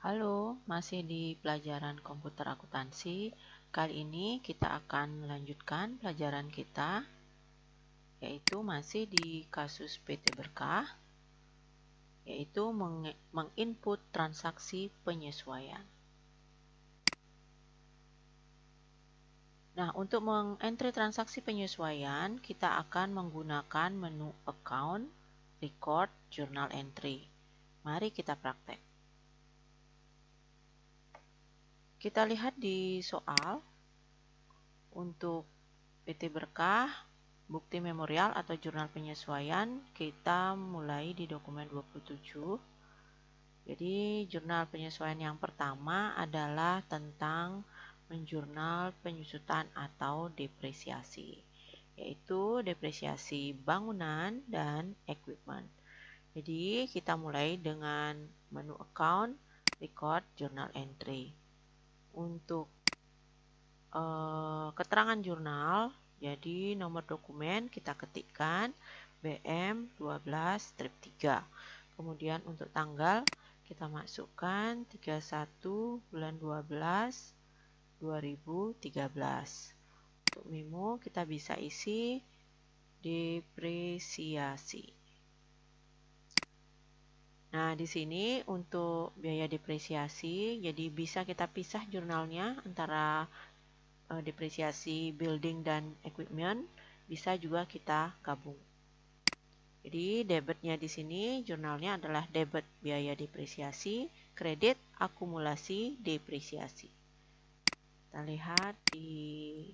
Halo, masih di pelajaran komputer akuntansi. Kali ini kita akan melanjutkan pelajaran kita, yaitu masih di kasus PT Berkah, yaitu menginput transaksi penyesuaian. Nah, untuk mengentry transaksi penyesuaian, kita akan menggunakan menu Account, Record, Journal Entry. Mari kita praktek. Kita lihat di soal. Untuk PT Berkah, bukti memorial atau jurnal penyesuaian, kita mulai di dokumen 27. Jadi jurnal penyesuaian yang pertama adalah tentang menjurnal penyusutan atau depresiasi, yaitu depresiasi bangunan dan equipment. Jadi kita mulai dengan menu account, record, journal entry. Untuk keterangan jurnal, jadi nomor dokumen kita ketikkan BM 12-3. Kemudian untuk tanggal kita masukkan 31 bulan 12 2013. Untuk memo kita bisa isi depresiasi. Nah, di sini untuk biaya depresiasi, jadi bisa kita pisah jurnalnya antara depresiasi building dan equipment, bisa juga kita gabung. Jadi debitnya di sini jurnalnya adalah debit biaya depresiasi, kredit akumulasi depresiasi. Kita lihat di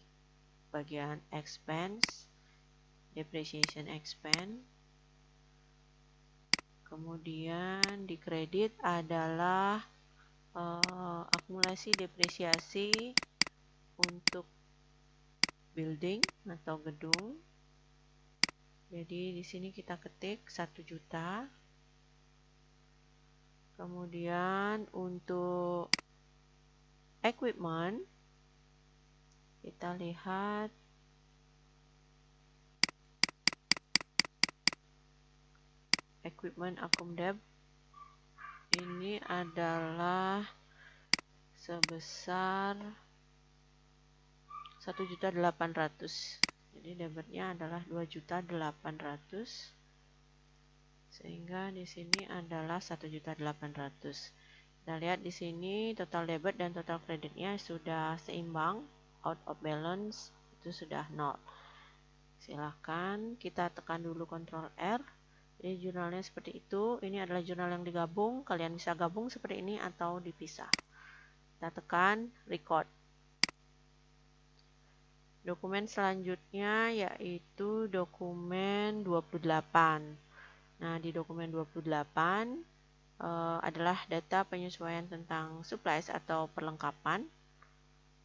bagian expense, depreciation expense. Kemudian di kredit adalah akumulasi depresiasi untuk building atau gedung. Jadi di sini kita ketik 1 juta. Kemudian untuk equipment kita lihat equipment akumdeb ini adalah sebesar 1.800.000. Jadi debitnya adalah 2.800.000. Sehingga di sini adalah 1.800.000. Kita lihat di sini total debit dan total kreditnya sudah seimbang, out of balance itu sudah 0. Silahkan kita tekan dulu Ctrl R. Jadi jurnalnya seperti itu. Ini adalah jurnal yang digabung. Kalian bisa gabung seperti ini atau dipisah. Kita tekan record. Dokumen selanjutnya yaitu dokumen 28. Nah, di dokumen 28 adalah data penyesuaian tentang supplies atau perlengkapan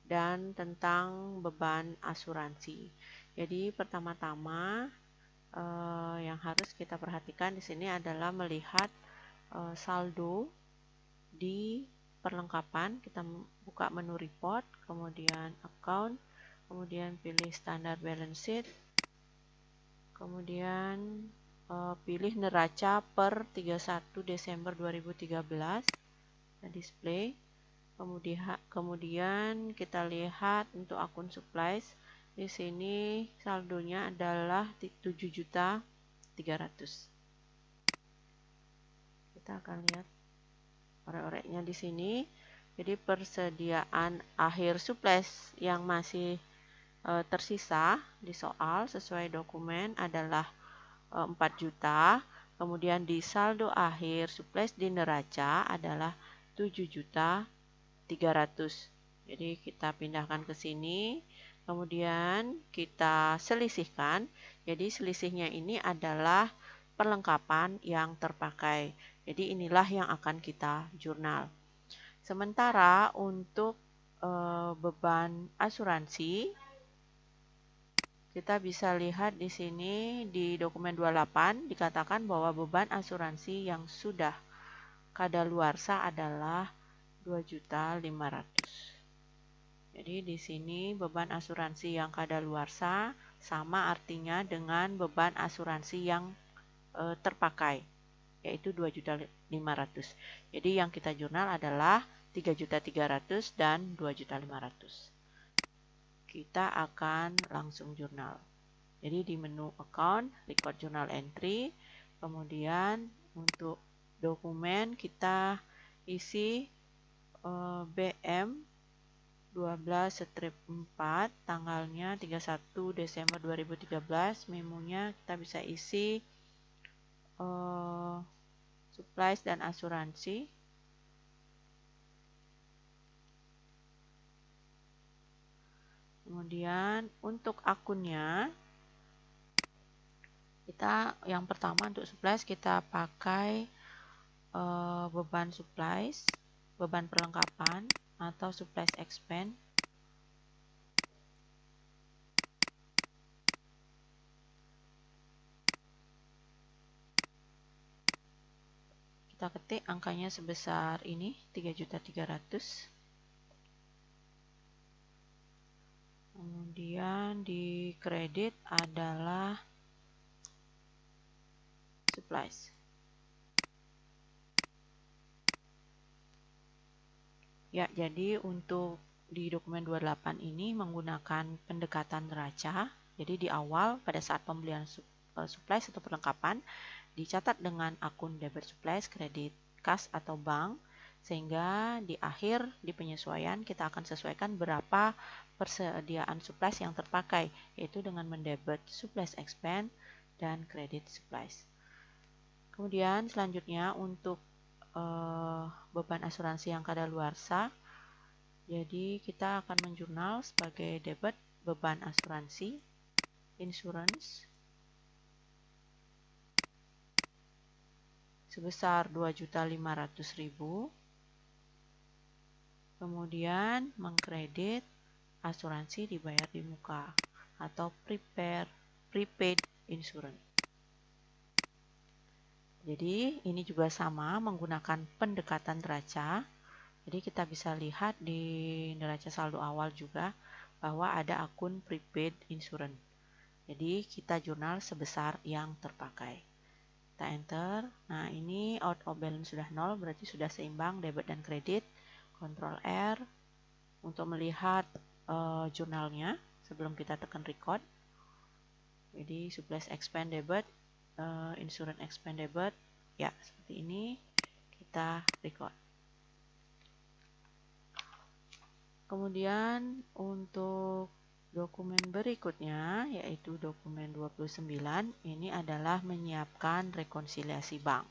dan tentang beban asuransi. Jadi pertama-tama yang harus kita perhatikan di sini adalah melihat saldo di perlengkapan. Kita buka menu report, kemudian account, kemudian pilih standar balance sheet, kemudian pilih neraca per 31 Desember 2013, display. Kemudian kita lihat untuk akun supplies. Di sini saldonya adalah 7.300.000. Kita akan lihat orek-oreknya di sini. Jadi persediaan akhir supplies yang masih tersisa di soal sesuai dokumen adalah 4 juta. Kemudian di saldo akhir supplies di neraca adalah 7.300.000. Jadi kita pindahkan ke sini. Kemudian kita selisihkan. Jadi selisihnya ini adalah perlengkapan yang terpakai. Jadi inilah yang akan kita jurnal. Sementara untuk beban asuransi, kita bisa lihat di sini di dokumen 28 dikatakan bahwa beban asuransi yang sudah kadaluarsa adalah 2.500.000. Jadi di sini beban asuransi yang kadaluarsa sama artinya dengan beban asuransi yang terpakai. yaitu 2.500.000. Jadi yang kita jurnal adalah 3.300.000 dan 2.500.000. Kita akan langsung jurnal. Jadi di menu account, record journal entry, kemudian untuk dokumen kita isi BM 12/4, tanggalnya 31 Desember 2013, memonya kita bisa isi supplies dan asuransi. Kemudian untuk akunnya, kita yang pertama untuk supplies kita pakai beban supplies, beban perlengkapan atau supplies expense. Kita ketik angkanya sebesar ini, 3.300.000. Kemudian di kredit adalah supplies. Ya, jadi untuk di dokumen 28 ini menggunakan pendekatan neraca. Jadi di awal pada saat pembelian supplies atau perlengkapan dicatat dengan akun debit supplies, kredit, kas atau bank, sehingga di akhir di penyesuaian kita akan sesuaikan berapa persediaan supplies yang terpakai, yaitu dengan mendebit supplies expense dan kredit supplies. Kemudian selanjutnya untuk beban asuransi yang kadaluarsa, jadi kita akan menjurnal sebagai debit beban asuransi, insurance, sebesar 2.500.000. Kemudian mengkredit asuransi dibayar di muka atau prepaid insurance. Jadi ini juga sama menggunakan pendekatan neraca. Jadi kita bisa lihat di neraca saldo awal juga bahwa ada akun prepaid insurance. Jadi kita jurnal sebesar yang terpakai. Kita enter. Nah, ini out of balance sudah 0, berarti sudah seimbang debit dan kredit. Ctrl R untuk melihat jurnalnya sebelum kita tekan record. Jadi supplies expense debit, insurance expense debit, ya seperti ini. Kita record. Kemudian untuk dokumen berikutnya, yaitu dokumen 29, ini adalah menyiapkan rekonsiliasi bank.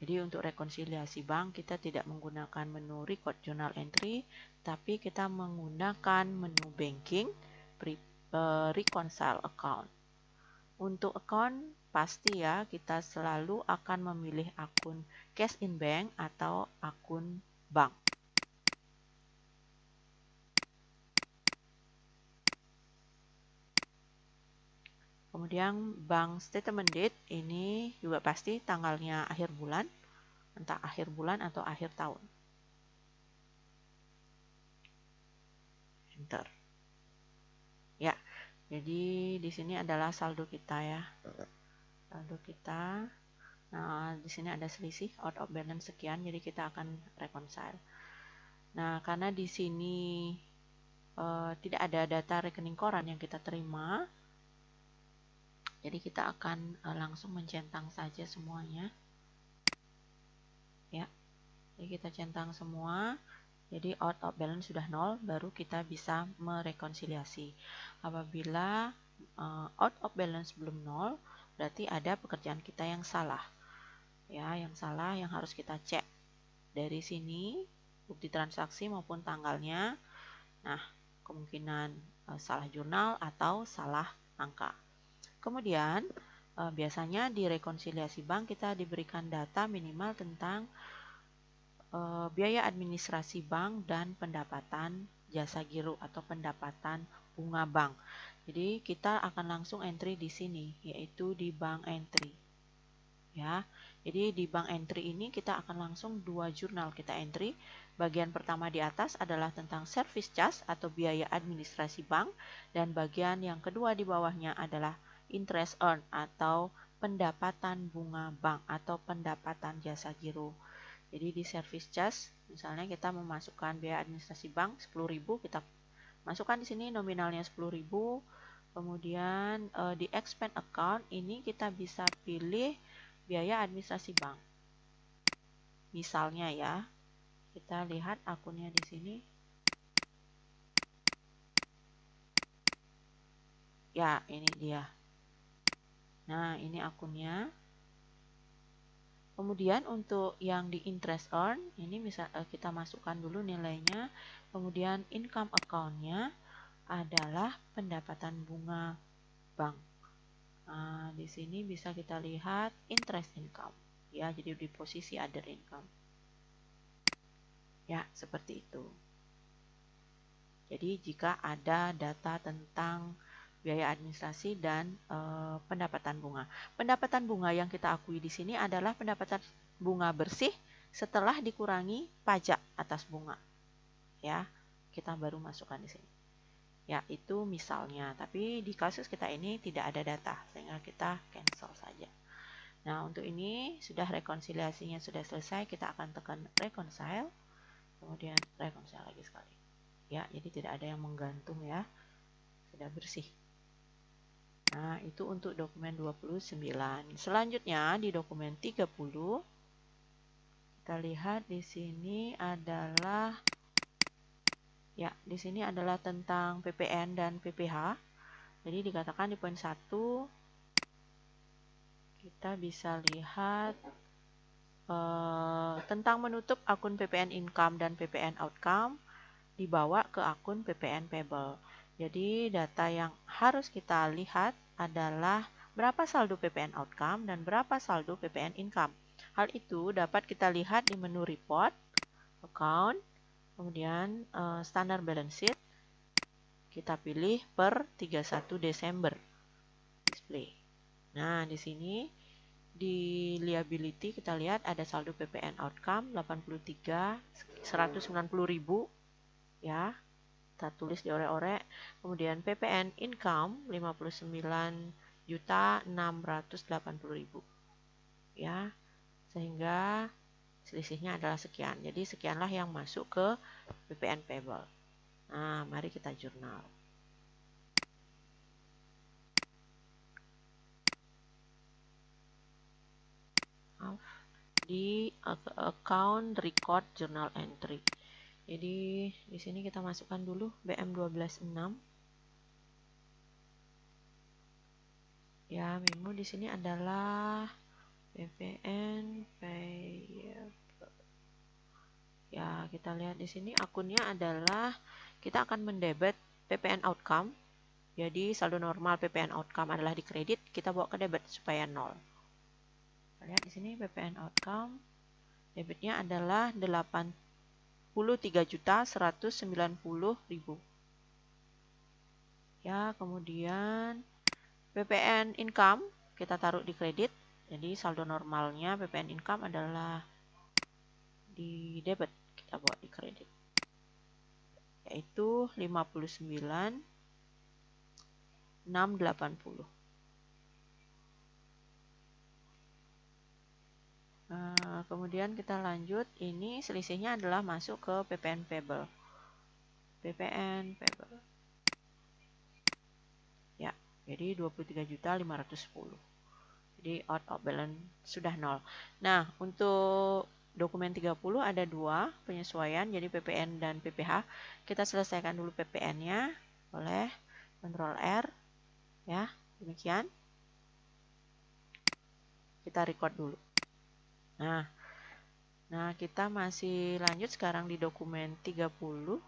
Jadi untuk rekonsiliasi bank kita tidak menggunakan menu record journal entry, tapi kita menggunakan menu banking, reconcile account. Untuk account pasti ya kita selalu akan memilih akun cash in bank atau akun bank. Kemudian bank statement date ini juga pasti tanggalnya akhir bulan, entah akhir bulan atau akhir tahun. Enter. Ya, jadi di sini adalah saldo kita ya. Saldo kita. Nah, di sini ada selisih out of balance sekian, jadi kita akan reconcile. Nah, karena di sini tidak ada data rekening koran yang kita terima, jadi kita akan langsung mencentang saja semuanya. Ya, jadi kita centang semua. Jadi out of balance sudah 0, baru kita bisa merekonsiliasi. Apabila out of balance belum 0, berarti ada pekerjaan kita yang salah. Ya, yang salah yang harus kita cek. Dari sini, bukti transaksi maupun tanggalnya. Nah, kemungkinan salah jurnal atau salah angka. Kemudian, biasanya di rekonsiliasi bank kita diberikan data minimal tentang biaya administrasi bank dan pendapatan jasa giro atau pendapatan bunga bank. Jadi kita akan langsung entry di sini, yaitu di bank entry. Ya, jadi di bank entry ini kita akan langsung dua jurnal kita entry. Bagian pertama di atas adalah tentang service charge atau biaya administrasi bank, dan bagian yang kedua di bawahnya adalah interest earned atau pendapatan bunga bank atau pendapatan jasa giro. Jadi di service charge, misalnya kita memasukkan biaya administrasi bank 10.000, kita masukkan di sini nominalnya 10.000. Kemudian di expense account ini kita bisa pilih biaya administrasi bank. Misalnya ya, kita lihat akunnya di sini. Ya, ini dia. Nah, ini akunnya. Kemudian untuk yang di interest earn, ini bisa kita masukkan dulu nilainya. Kemudian income account-nya adalah pendapatan bunga bank. Nah, di sini bisa kita lihat interest income. Ya, jadi di posisi other income. Ya, seperti itu. Jadi jika ada data tentang biaya administrasi dan pendapatan bunga. Pendapatan bunga yang kita akui di sini adalah pendapatan bunga bersih setelah dikurangi pajak atas bunga. Ya, kita baru masukkan di sini. Ya, itu misalnya. Tapi di kasus kita ini tidak ada data, sehingga kita cancel saja. Nah, untuk ini sudah rekonsiliasinya sudah selesai, kita akan tekan reconcile. Kemudian reconcile lagi sekali. Ya, jadi tidak ada yang menggantung ya. Sudah bersih. Nah, itu untuk dokumen 29. Selanjutnya di dokumen 30 kita lihat di sini adalah tentang PPN dan PPH. Jadi dikatakan di poin 1 kita bisa lihat tentang menutup akun PPN income dan PPN outcome dibawa ke akun PPN payable. Jadi data yang harus kita lihat adalah berapa saldo PPN outcome dan berapa saldo PPN income. Hal itu dapat kita lihat di menu report, account, kemudian standard balance sheet. Kita pilih per 31 Desember display. Nah, di sini di liability kita lihat ada saldo PPN outcome 190.000 ya. Kita tulis diorek-orek. Kemudian PPN income 59.680.000 ya. Sehingga selisihnya adalah sekian. Jadi sekianlah yang masuk ke PPN payable. Nah, mari kita jurnal. Di account record journal entry. Jadi di sini kita masukkan dulu BM126. Ya, memo di sini adalah PPN payable. Ya, kita lihat di sini akunnya adalah kita akan mendebet PPN outcome. Jadi saldo normal PPN outcome adalah di kredit, kita bawa ke debit supaya 0. Kita lihat di sini PPN outcome debitnya adalah 83.190.000. Ya, kemudian PPN income kita taruh di kredit. Jadi saldo normalnya PPN income adalah di debit, kita bawa di kredit. Yaitu 59.680. Kemudian kita lanjut, ini selisihnya adalah masuk ke PPN payable. PPN payable. Ya, jadi 23.510. Jadi out of balance sudah 0. Nah, untuk dokumen 30 ada 2 penyesuaian, jadi PPN dan PPH. Kita selesaikan dulu PPN-nya oleh Ctrl R. Ya, demikian. Kita record dulu. Nah, kita masih lanjut sekarang di dokumen 30,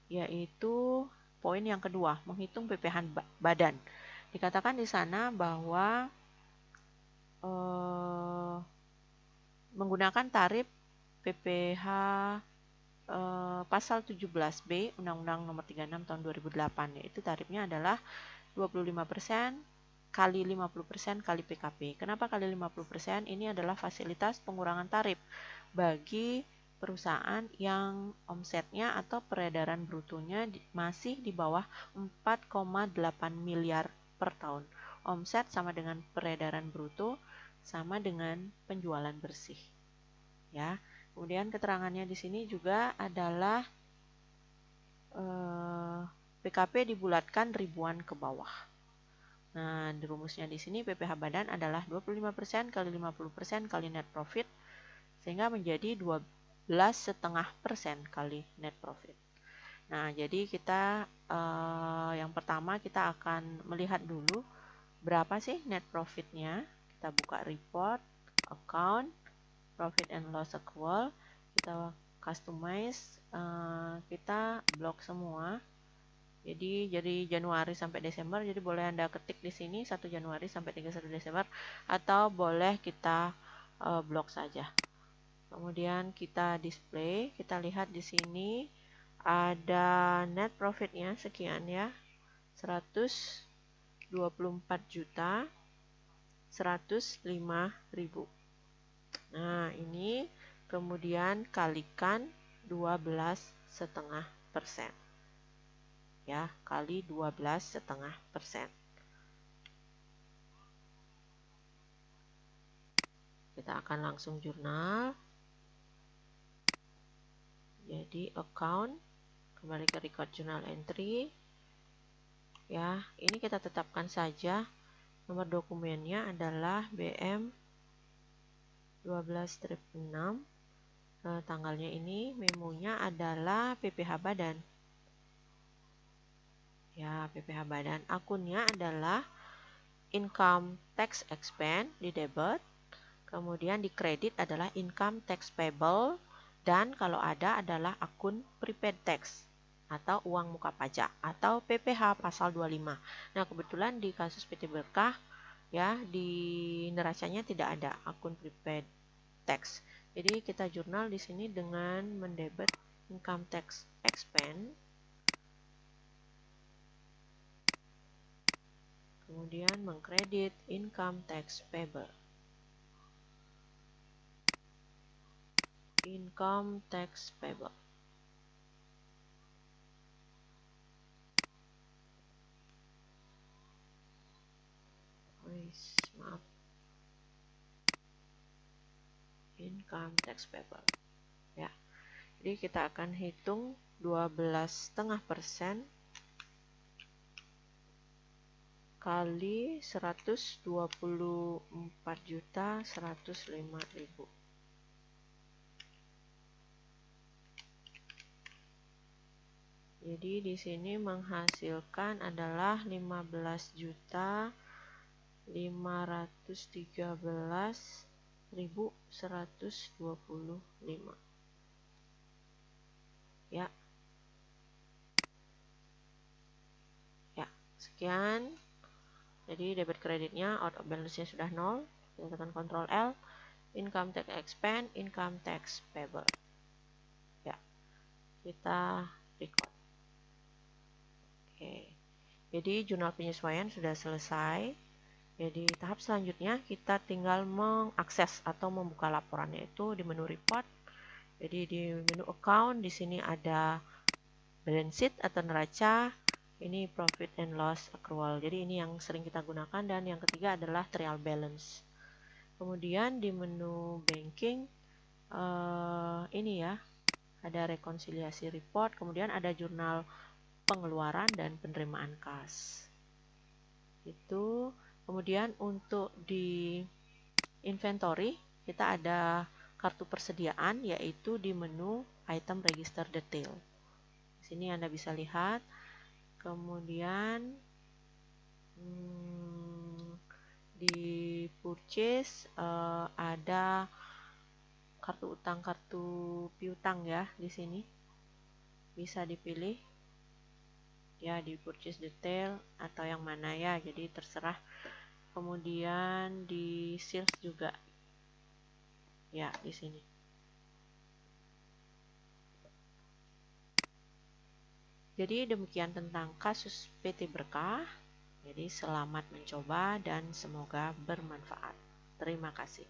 yaitu poin yang kedua, menghitung PPH badan. Dikatakan di sana bahwa menggunakan tarif PPH pasal 17B Undang-Undang Nomor 36 Tahun 2008, yaitu tarifnya adalah 25% kali 50% kali PKP. Kenapa kali 50%? Ini adalah fasilitas pengurangan tarif bagi perusahaan yang omsetnya atau peredaran brutonya masih di bawah 4,8 miliar per tahun. omset sama dengan peredaran bruto sama dengan penjualan bersih. Ya. Kemudian keterangannya di sini juga adalah PKP dibulatkan ribuan ke bawah. Nah, rumusnya di sini PPh badan adalah 25% kali 50% kali net profit, sehingga menjadi 12,5% kali net profit. Nah, jadi kita yang pertama kita akan melihat dulu berapa sih net profitnya. Kita buka report, account, profit and loss accrual, kita customize, kita blok semua. Jadi Januari sampai Desember, jadi boleh Anda ketik di sini 1 Januari sampai 31 Desember, atau boleh kita blok saja. Kemudian kita display, kita lihat di sini ada net profitnya sekian ya, 124.105.000. Nah, ini kemudian kalikan 12,5%. Ya, kali 12,5%. Kita akan langsung jurnal. Jadi account, kembali ke record journal entry. Ya, ini kita tetapkan saja nomor dokumennya adalah BM 12-6. Tanggalnya ini, memonya adalah PPh badan. Ya, PPh badan. Akunnya adalah income tax expense di debit, kemudian di kredit adalah income tax payable, dan kalau ada adalah akun prepaid tax atau uang muka pajak atau PPh pasal 25. Nah, kebetulan di kasus PT Berkah ya, di neracanya tidak ada akun prepaid tax. Jadi kita jurnal di sini dengan mendebit income tax expense, kemudian mengkredit income tax payable. Income tax payable. Maaf. Income tax payable. Ya. Jadi kita akan hitung 12,5% kali 124.105.000. Jadi di sini menghasilkan adalah 15.513.125. Ya. Ya, sekian. Jadi debit kreditnya out of balance-nya sudah 0. Kita tekan Ctrl L, income tax expense, income tax payable. Ya. Kita record. Oke. Jadi jurnal penyesuaian sudah selesai. Jadi tahap selanjutnya kita tinggal mengakses atau membuka laporannya itu di menu report. Jadi di menu account di sini ada balance sheet atau neraca. Ini profit and loss accrual. Jadi ini yang sering kita gunakan, dan yang ketiga adalah trial balance. Kemudian di menu banking ini ya, ada rekonsiliasi report, kemudian ada jurnal pengeluaran dan penerimaan kas. Itu. Kemudian untuk di inventory kita ada kartu persediaan, yaitu di menu item register detail. Di sini Anda bisa lihat. Kemudian di purchase ada kartu utang, kartu piutang ya, di sini bisa dipilih ya, di purchase detail atau yang mana ya, jadi terserah. Kemudian di sales juga ya, di sini. Jadi demikian tentang kasus PT Berkah. Jadi selamat mencoba dan semoga bermanfaat. Terima kasih.